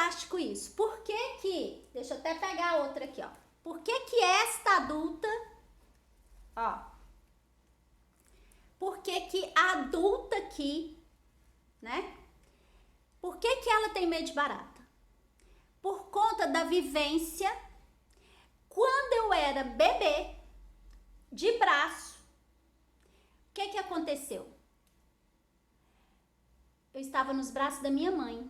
fantástico isso. Por que que, deixa eu até pegar a outra aqui, ó. Por que que esta adulta, ó, por que que a adulta aqui, né? Por que que ela tem medo de barata? Por conta da vivência, quando eu era bebê, de braço, o que que aconteceu? Eu estava nos braços da minha mãe.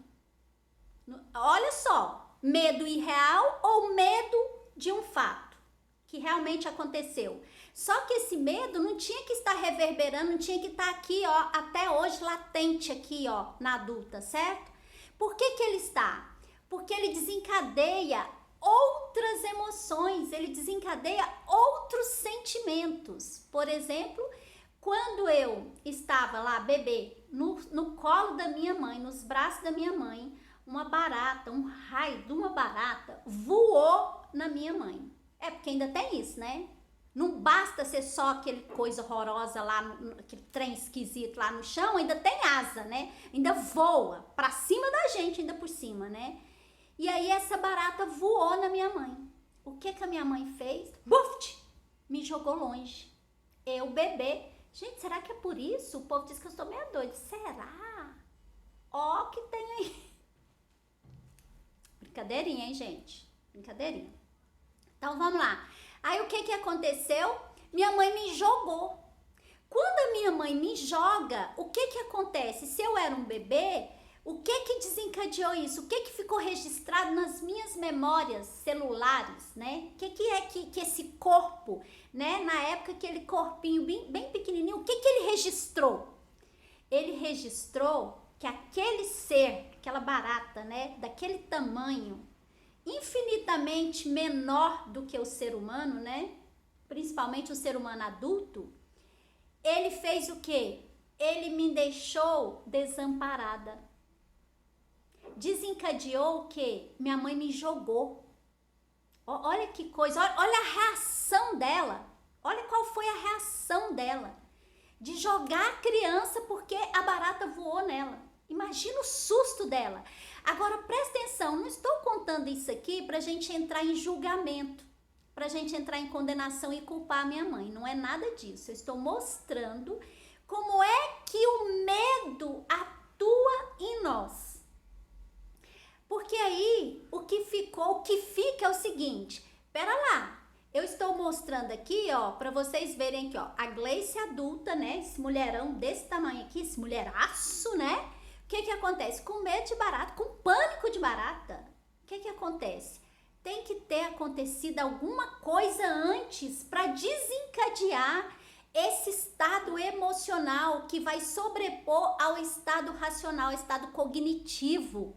Olha só, medo irreal ou medo de um fato que realmente aconteceu. Só que esse medo não tinha que estar reverberando, não tinha que estar aqui, ó, até hoje latente aqui, ó, na adulta, certo? Por que que ele está? Porque ele desencadeia outras emoções, ele desencadeia outros sentimentos. Por exemplo, quando eu estava lá, bebê, no colo da minha mãe, nos braços da minha mãe, uma barata, um raio de uma barata voou na minha mãe. É porque ainda tem isso, né? Não basta ser só aquele coisa horrorosa lá, aquele trem esquisito lá no chão, ainda tem asa, né? Ainda voa pra cima da gente, ainda por cima, né? E aí essa barata voou na minha mãe. O que que a minha mãe fez? Buft! Me jogou longe. Eu, bebê. Gente, será que é por isso? O povo diz que eu estou meio doida. Será? Ó, que tem aí. Brincadeirinha, hein, gente? Brincadeirinha. Então, vamos lá. Aí, o que que aconteceu? Minha mãe me jogou. Quando a minha mãe me joga, o que que acontece? Se eu era um bebê, o que que desencadeou isso? O que que ficou registrado nas minhas memórias celulares, né? O que é que esse corpo, né? Na época, aquele corpinho bem pequenininho, o que que ele registrou? Ele registrou que aquele ser, aquela barata, né? Daquele tamanho, infinitamente menor do que o ser humano, né? Principalmente o ser humano adulto, ele fez o quê? Ele me deixou desamparada. Desencadeou o quê? Minha mãe me jogou. Olha que coisa, olha a reação dela. Olha qual foi a reação dela. De jogar a criança porque a barata voou nela. Imagina o susto dela. Agora, presta atenção, não estou contando isso aqui pra gente entrar em julgamento, pra gente entrar em condenação e culpar a minha mãe. Não é nada disso. Eu estou mostrando como é que o medo atua em nós. Porque aí, o que fica é o seguinte, pera lá, eu estou mostrando aqui, ó, pra vocês verem aqui, ó, a Gleice adulta, né, esse mulherão desse tamanho aqui, esse mulheraço, né, o que que acontece? Com medo de barata, com pânico de barata, o que que acontece? Tem que ter acontecido alguma coisa antes para desencadear esse estado emocional que vai sobrepor ao estado racional, ao estado cognitivo.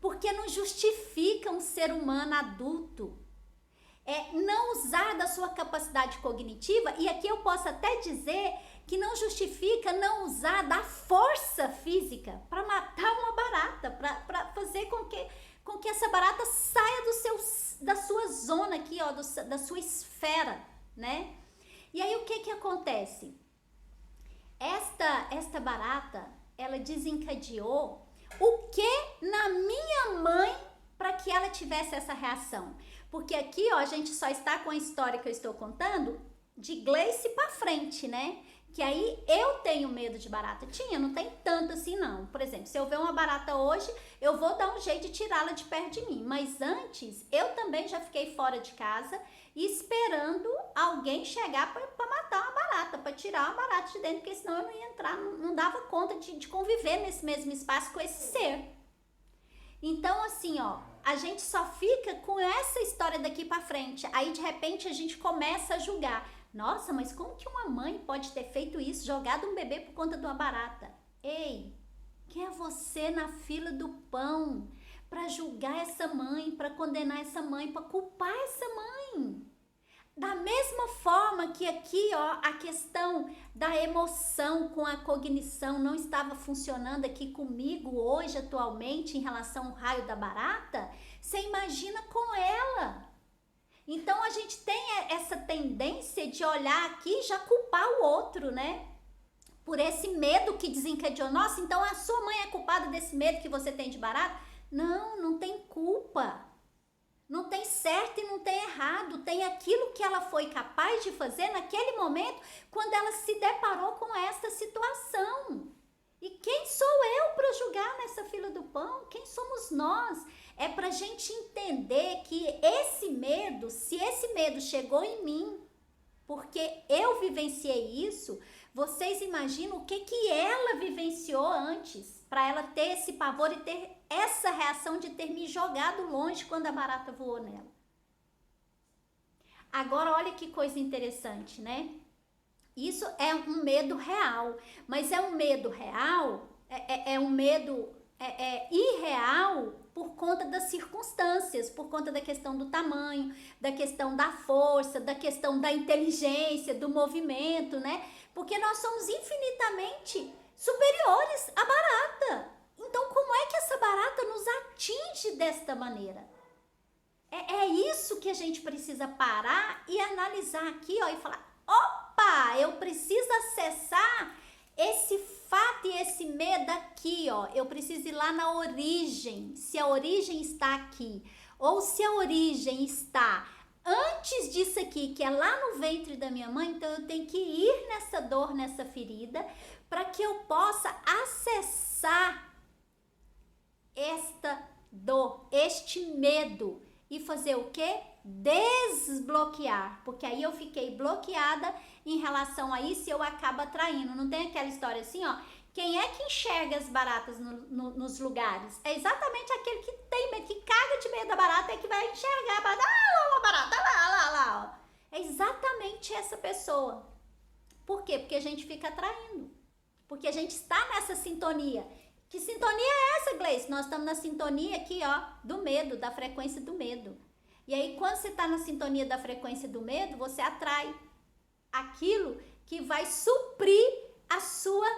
Porque não justifica um ser humano adulto não usar da sua capacidade cognitiva, e aqui eu posso até dizer que não justifica não usar da força física para matar uma barata, para fazer com que essa barata saia da sua zona aqui, ó, da sua esfera, né? E aí o que que acontece? Esta barata, ela desencadeou o que na minha mãe para que ela tivesse essa reação? Porque aqui, ó, a gente só está com a história que eu estou contando de Gleice para frente, né? Que aí eu tenho medo de barata. Não tem tanto assim não. Por exemplo, se eu ver uma barata hoje, eu vou dar um jeito de tirá-la de perto de mim. Mas antes, eu também já fiquei fora de casa esperando alguém chegar para matar uma barata, para tirar uma barata de dentro, porque senão eu não ia entrar, não dava conta de conviver nesse mesmo espaço com esse ser. Então, assim, ó, a gente só fica com essa história daqui para frente. Aí, de repente, a gente começa a julgar. Nossa, mas como que uma mãe pode ter feito isso, jogado um bebê por conta de uma barata? Ei, quem é você na fila do pão para julgar essa mãe, para condenar essa mãe, para culpar essa mãe? Da mesma forma que aqui, ó, a questão da emoção com a cognição não estava funcionando aqui comigo hoje, atualmente, em relação ao raio da barata, você imagina com ela. Então, a gente tem essa tendência de olhar aqui e já culpar o outro, né? Por esse medo que desencadeou. Nossa, então a sua mãe é culpada desse medo que você tem de barata? Não, não tem culpa. Não tem certo e não tem errado. Tem aquilo que ela foi capaz de fazer naquele momento quando ela se deparou com esta situação. E quem sou eu para julgar nessa fila do pão? Quem somos nós? É para a gente entender que esse medo, se esse medo chegou em mim, porque eu vivenciei isso, vocês imaginam o que ela vivenciou antes, para ela ter esse pavor e ter essa reação de ter me jogado longe quando a barata voou nela. Agora, olha que coisa interessante, né? Isso é um medo real, mas é um medo real, é um medo irreal por conta das circunstâncias, por conta da questão do tamanho, da questão da força, da questão da inteligência, do movimento, né? Porque nós somos infinitamente superiores à barata. Então, como é que essa barata nos atinge desta maneira? É isso que a gente precisa parar e analisar aqui, ó, e falar: opa, eu preciso acessar esse fato e esse medo aqui, ó. Eu preciso ir lá na origem, se a origem está aqui, ou se a origem está antes disso aqui, que é lá no ventre da minha mãe. Então eu tenho que ir nessa dor, nessa ferida, para que eu possa acessar esta dor, este medo, e fazer o quê? Desbloquear, porque aí eu fiquei bloqueada em relação a isso e eu acabo atraindo. Não tem aquela história assim, ó, quem é que enxerga as baratas nos lugares? É exatamente aquele que tem medo, que caga de medo da barata, é que vai enxergar a barata. Ah, lá, barata, lá. É exatamente essa pessoa. Por quê? Porque a gente fica atraindo, porque a gente está nessa sintonia. Que sintonia é essa, Gleice? Nós estamos na sintonia aqui, ó, do medo, da frequência do medo. E aí, quando você está na sintonia da frequência do medo, você atrai aquilo que vai suprir a sua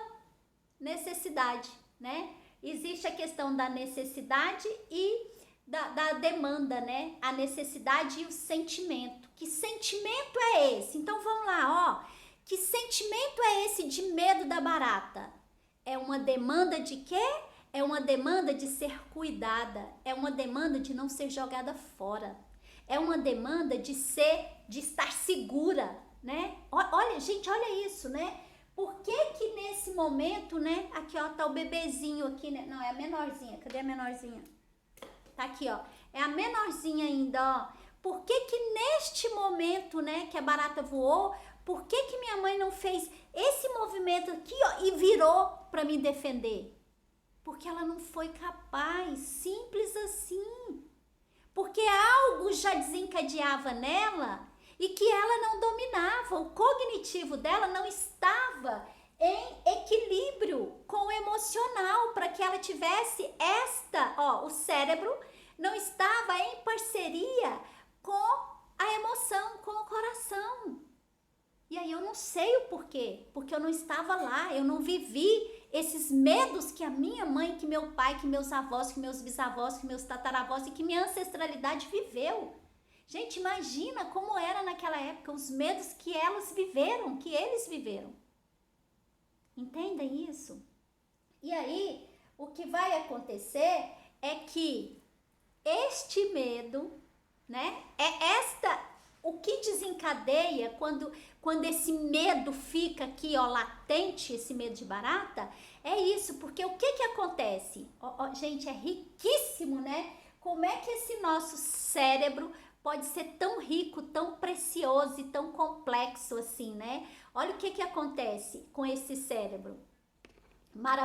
necessidade, né? Existe a questão da necessidade e da demanda, né? A necessidade e o sentimento. Que sentimento é esse? Então, vamos lá, ó. Que sentimento é esse de medo da barata? É uma demanda de quê? É uma demanda de ser cuidada. É uma demanda de não ser jogada fora. É uma demanda de estar segura, né? Olha, gente, olha isso, né? Por que nesse momento, né? Aqui, ó, tá o bebezinho aqui, né? Não, é a menorzinha. Cadê a menorzinha? Tá aqui, ó. É a menorzinha ainda, ó. Por que neste momento, né, que a barata voou, por que minha mãe não fez esse movimento aqui, ó, e virou para me defender? Porque ela não foi capaz, simples assim. Porque algo já desencadeava nela e que ela não dominava. O cognitivo dela não estava em equilíbrio com o emocional, para que ela tivesse o cérebro não estava em parceria com a emoção, com o coração. E aí eu não sei o porquê, porque eu não estava lá, eu não vivi esses medos que a minha mãe, que meu pai, que meus avós, que meus bisavós, que meus tataravós e que minha ancestralidade viveu. Gente, imagina como era naquela época, os medos que elas viveram, que eles viveram. Entendem isso? E aí, o que vai acontecer é que este medo, né, o que desencadeia quando esse medo fica aqui, ó, latente, esse medo de barata, é isso, porque o que acontece? Gente, é riquíssimo, né? Como é que esse nosso cérebro pode ser tão rico, tão precioso e tão complexo assim, né? Olha o que acontece com esse cérebro. Maravilhoso.